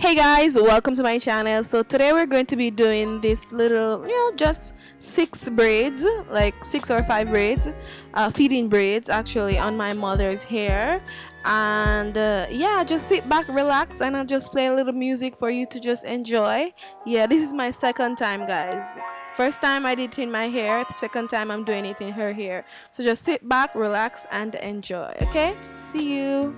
Hey guys, welcome to my channel. So today we're going to be doing this little, just six braids, like 6 or 5 braids, feeding braids actually on my mother's hair. And yeah, just sit back, relax, and I'll just play a little music for you to just enjoy. Yeah, this is my second time, guys. First time I did it in my hair, second time I'm doing it in her hair. So just sit back, relax, and enjoy. Okay, see you.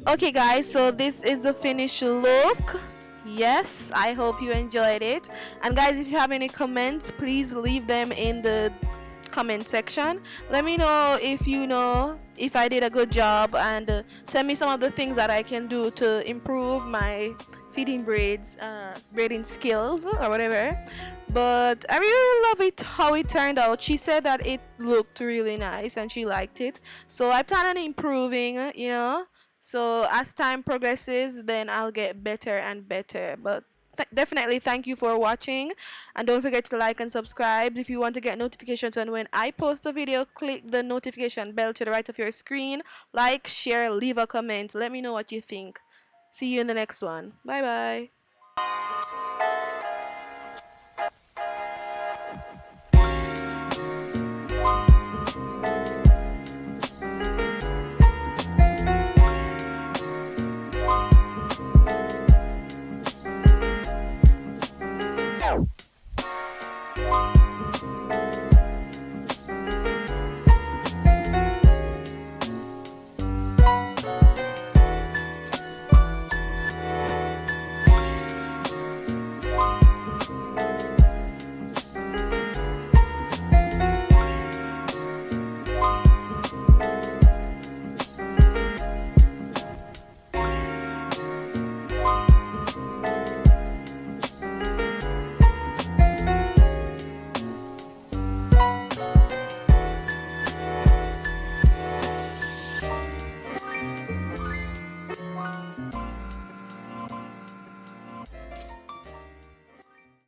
Okay guys, so this is the finished look. Yes, I hope you enjoyed it. And guys, if you have any comments, please leave them in the comment section. Let me know if you know if I did a good job, and tell me some of the things that I can do to improve my feeding braids, braiding skills or whatever. But I really love it how it turned out. She said that it looked really nice and she liked it, so I plan on improving, so as time progresses, then I'll get better and better. But definitely thank you for watching, and don't forget to like and subscribe. If you want to get notifications on when I post a video, click the notification bell to the right of your screen. Like, share, leave a comment, let me know what you think. See you in the next one. Bye bye.